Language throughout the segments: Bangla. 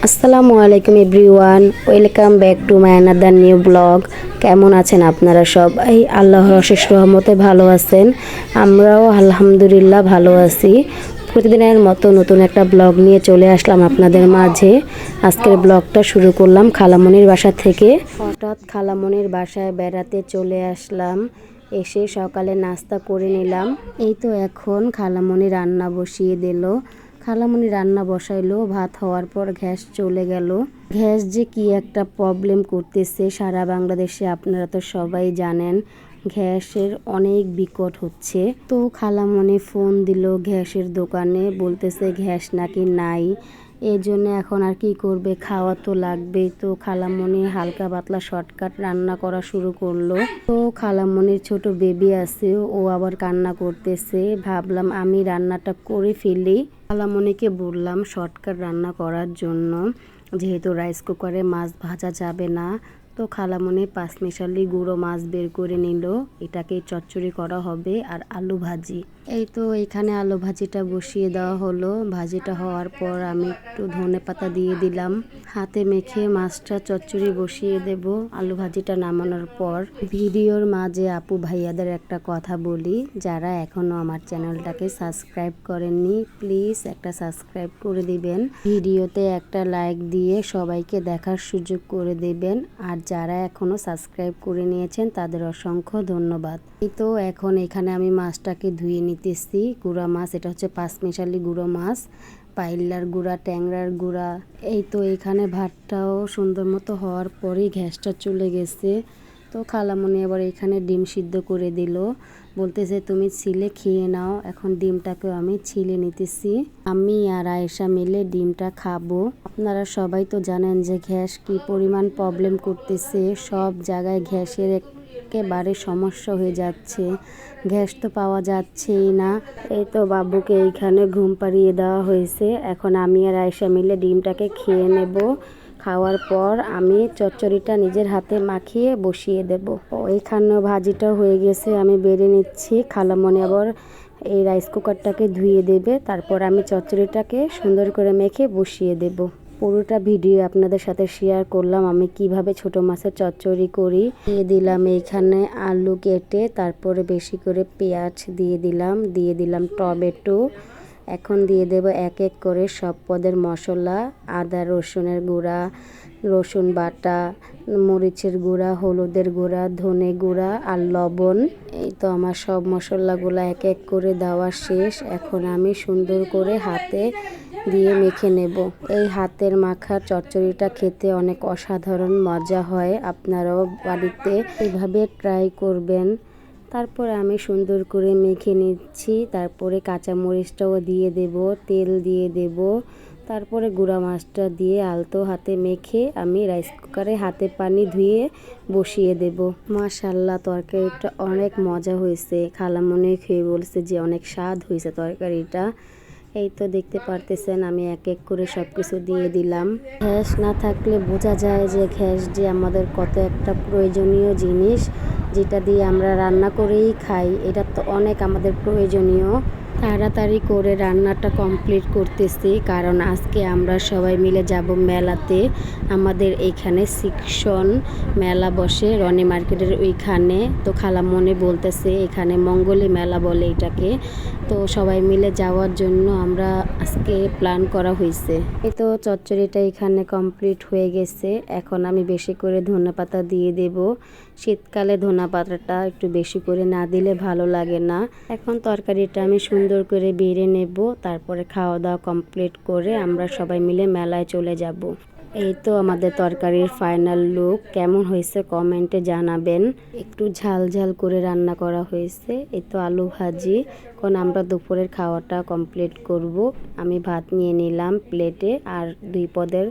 আসসালামু আলাইকুম everyone, welcome back to my another new blog. কেমন আছেন আপনারা সবাই? আল্লাহর অশেষ রহমতে ভালো আছেন। আমরাও আলহামদুলিল্লাহ ভালো আছি। প্রতিদিনের মতো নতুন একটা ব্লগ নিয়ে চলে আসলাম আপনাদের মাঝে। আজকের ব্লগটা শুরু করলাম খালামণির বাসা থেকে। হঠাৎ খালামণির বাসায় বেড়াতে চলে আসলাম। এসে সকালে নাস্তা করে নিলাম। এই তো এখন খালামণি রান্না বসিয়ে দিল। খালামণি রান্না বসাইলো, ভাত হওয়ার পর গ্যাস চলে গেল। গ্যাস যে কি একটা প্রবলেম করতেছে সারা বাংলাদেশে, আপনারা তো সবাই জানেন। গ্যাসের অনেক বিকট হচ্ছে। তো খালামণি ফোন দিল গ্যাসের দোকানে, বলতেছে গ্যাস নাকি নাই। এই জন্য এখন আর কি করবে, খাওয়া তো লাগবেই। তো খালামণি হালকা পাতলা শর্টকাট রান্না করা শুরু করলো। তো খালামণির ছোট বেবি আছে, ও আবার কান্না করতেছে। ভাবলাম আমি রান্নাটা করে ফেলি। খালামণিকে বললাম শর্টকাট রান্না করার জন্য, যেহেতু রাইস কুকারে মাছ ভাজা যাবে না। তো খালামণি পাঁচমিশালি গুঁড়ো মাছ বের করে নিল। এটাকে চচ্চড়ি করা হবে আর আলু ভাজি। এই তো এখানে আলু ভাজিটা বসিয়ে দেওয়া হলো। ভাজিটা হওয়ার পর আমি একটু ধনেপাতা দিয়ে দিলাম। হাতে মেখে মাছটা চচ্চড়ি বসিয়ে দেব আলু ভাজিটা নামানোর পর। ভিডিওর মাঝে আপু ভাইয়াদের একটা কথা বলি, যারা এখনো আমার চ্যানেলটাকে সাবস্ক্রাইব করেননি প্লিজ একটা সাবস্ক্রাইব করে দিবেন। ভিডিওতে একটা লাইক দিয়ে সবাইকে দেখার সুযোগ করে দেবেন। আর যারা এখনো সাবস্ক্রাইব করে নিয়েছেন তাদের অসংখ্য ধন্যবাদ। এই তো এখন এখানে আমি মাছটাকে ধুয়ে নিতেছি। গুঁড়া মাছ, এটা হচ্ছে পাঁচমিশালি গুঁড়ো মাছ, পাইলার গুঁড়া, ট্যাংরার গুঁড়া। এই তো এখানে ভাতটাও সুন্দর মতো হওয়ার পরেই গ্যাসটা চলে গেছে। তো খালামণি আবার এখানে ডিম সিদ্ধ করে দিল, বলতেছে তুমি ছিলে খেয়ে নাও। এখন ডিমটাকেও আমি ছিলে নিতেছি। আমি আর আয়েশা মিলে ডিমটা খাবো। আপনারা সবাই তো জানেন যে গ্যাস কি পরিমাণ প্রবলেম করতেছে। সব জায়গায় গ্যাসের একেবারে সমস্যা হয়ে যাচ্ছে। গ্যাস তো পাওয়া যাচ্ছেই না। এই তো বাবুকে এইখানে ঘুম পাড়িয়ে দেওয়া হয়েছে। এখন আমি আর আয়েশা মিলে ডিমটাকে খেয়ে নেব। খাওয়ার পর আমি চচ্চড়িটা নিজের হাতে মাখিয়ে বসিয়ে দেব। এইখানেও ভাজিটা হয়ে গেছে, আমি বেড়ে নিচ্ছি। খালামণি আবার এই রাইস কুকারটাকে ধুয়ে দেবে, তারপর আমি চচ্চড়িটাকে সুন্দর করে মেখে বসিয়ে দেব। পুরোটা ভিডিও আপনাদের সাথে শেয়ার করলাম আমি কিভাবে ছোট মাছের চচ্চড়ি করি। দিয়ে দিলাম এইখানে আলু কেটে, তারপরে বেশি করে পেঁয়াজ দিয়ে দিলাম টমেটো। এখন দিয়ে দেব এক এক করে সব পদের মশলা, আদা রসুনের গুঁড়া, রসুন বাটা, মরিচের গুঁড়া, হলুদের গুঁড়া, ধনে গুঁড়া আর লবণ। এই তো আমার সব মশলাগুলো এক এক করে দেওয়া শেষ। এখন আমি সুন্দর করে হাতে দিয়ে মেখে নেব। এই হাতের মাখা চচ্চড়িটা খেতে অনেক অসাধারণ মজা হয়। আপনারাও বাড়িতে এভাবে ট্রাই করবেন। তারপরে আমি সুন্দর করে মেখে নিচ্ছি। তারপরে কাঁচা মরিচটাও দিয়ে দেব, তেল দিয়ে দেব। তারপরে গুঁড়া মাছটা দিয়ে আলতো হাতে মেখে আমি রাইস কুকারে হাতে পানি ধুয়ে বসিয়ে দেব। মাশাআল্লাহ, তরকারিটা অনেক মজা হয়েছে। খালামণি খেয়ে বলছে যে অনেক স্বাদ হয়েছে তরকারিটা। এই তো দেখতে পারতেছেন আমি এক এক করে সব কিছু দিয়ে দিলাম। গ্যাস না থাকলে বোঝা যায় যে গ্যাস যে আমাদের কত একটা প্রয়োজনীয় জিনিস, যেটা দিয়ে আমরা রান্না করেই খাই। এটা তো অনেক আমাদের প্রয়োজনীয়। তাড়াতাড়ি করে রান্নাটা কমপ্লিট করতেছি, কারণ আজকে আমরা সবাই মিলে যাব মেলাতে। আমাদের এইখানে সিকশন মেলা বসে রনি মার্কেটের ওইখানে। তো খালামণি বলতেছে এখানে মঙ্গলী মেলা বলে এটাকে। তো সবাই মিলে যাওয়ার জন্য আমরা আজকে প্ল্যান করা হয়েছে। এই তো চচ্চড়িটা এখানে কমপ্লিট হয়ে গেছে। এখন আমি বেশি করে ধনেপাতা দিয়ে দেব। শীতকালে ধনেপাতাটা একটু বেশি করে না দিলে ভালো লাগে না। এখন তরকারিটা আমি সুন্দর করে বেড়ে নেব। তারপরে খাওয়া দাওয়া কমপ্লিট করে আমরা সবাই মিলে মেলায় চলে যাব। এই তো আমাদের তরকারির ফাইনাল লুক। কেমন হয়েছে কমেন্টে জানাবেন। একটু ঝাল ঝাল করে রান্না করা হয়েছে। এই তো আলু ভাজি। এখন আমরা দুপুরের খাওয়াটা কমপ্লিট করব। আমি ভাত নিয়ে নিলাম প্লেটে, আর 2 পদের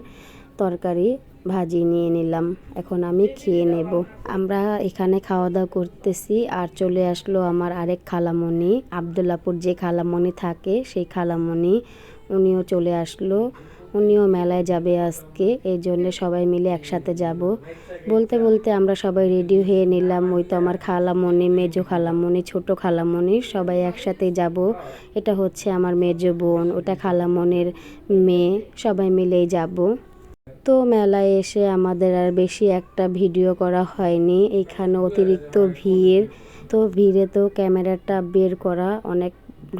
তরকারি ভাজি নিয়ে নিলাম। এখন আমি খেয়ে নেব। আমরা এখানে খাওয়া দাওয়া করতেছি, আর চলে আসলো আমার আরেক খালামণি, আবদুল্লাপুর যে খালামণি থাকে সেই খালামণি। উনিও চলে আসলো। উনিও মেলায় যাবে আজকে, এই জন্য সবাই মিলে একসাথে যাব। বলতে বলতে আমরা সবাই রেডি হয়ে নিলাম। ওই তো আমার খালামণি, মেজো খালামণি, ছোট খালামণি সবাই একসাথে যাব। এটা হচ্ছে আমার মেজো বোন, ওটা খালামণির মেয়ে, সবাই মিলেই যাব। তো মেলায় এসে আমাদের আর বেশি একটা ভিডিও করা হয়নি, এখানে অতিরিক্ত ভিড়। তো ভিড়ে তো ক্যামেরাটা বের করা অনেক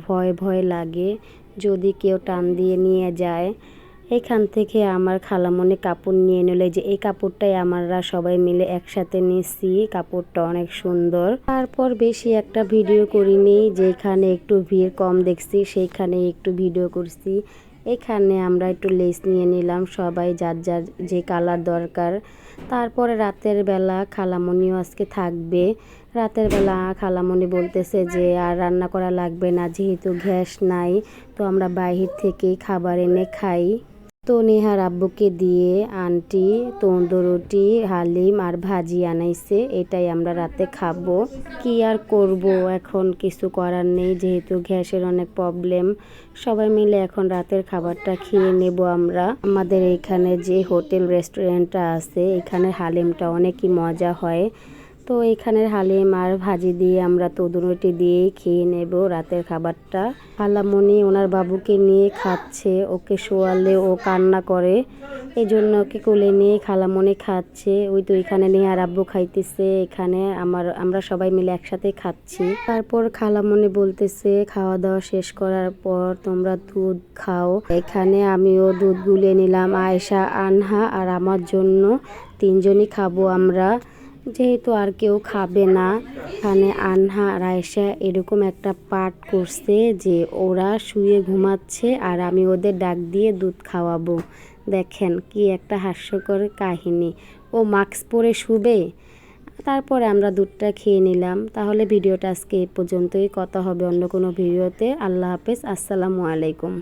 ভয় ভয় লাগে, যদি কেউ টান দিয়ে নিয়ে যায়। এখান থেকে আমার খালামণি কাপড় নিয়ে নিল, যে এই কাপড়টাই আমরা সবাই মিলে একসাথে নিছি, কাপড়টা অনেক সুন্দর। তারপর বেশি একটা ভিডিও করিনি, যেখানে একটু ভিড় কম দেখছি সেইখানে একটু ভিডিও করছি। এখানে আমরা একটু লেস নিয়ে নিলাম, সবাই যার যার যে কালার দরকার। তারপরে রাতের বেলা খালামণিও আজকে থাকবে। রাতের বেলা খালামণি বলতেছে যে আর রান্না করা লাগবে না, যেহেতু গ্যাস নাই, তো আমরা বাহির থেকেই খাবার এনে খাই। তো নেহার আব্বুকে দিয়ে আন্টি তন্দুর রুটি, হালিম আর ভাজি আনাইছে, এটাই আমরা রাতে খাবো। কি আর করব, এখন কিছু করার নেই, যেহেতু গ্যাসের অনেক প্রবলেম। সবাই মিলে এখন রাতের খাবারটা খেয়ে নেব আমরা। আমাদের এখানে যে হোটেল রেস্টুরেন্টটা আছে, এখানে হালিমটা অনেকই মজা হয়। তো এখানের হালিম আর ভাজি দিয়ে আমরা তন্দুর রুটি দিয়েই খেয়ে নেব রাতের খাবারটা। খালামণি ওনার বাবুকে নিয়ে খাচ্ছে, ওকে শোয়ালে ও কান্না করে, এই জন্য ওকে কোলে নিয়ে খালামণি খাচ্ছে। ওই তো এখানে নেহার আব্বু খাইতেছে, এখানে আমরা সবাই মিলে একসাথে খাচ্ছি। তারপর খালামণি বলতেছে খাওয়া দাওয়া শেষ করার পর তোমরা দুধ খাও। এখানে আমিও দুধ গুলে নিলাম, আয়েশা, আনহা আর আমার জন্য, তিনজনই খাবো আমরা, যেহেতু আর কেউ খাবে না। এখানে আনহা আর আয়েশা এরকম একটা পাঠ করছে যে ওরা শুয়ে ঘুমাচ্ছে আর আমি ওদের ডাক দিয়ে দুধ খাওয়াবো। দেখেন কি একটা হাস্যকর কাহিনী, ও মাস্ক পরে শুবে। তারপরে আমরা দুধটা খেয়ে নিলাম। তাহলে ভিডিওটা আজকে এই পর্যন্তই, কথা হবে অন্য কোনো ভিডিওতে। আল্লাহ হাফেজ, আসসালামু আলাইকুম।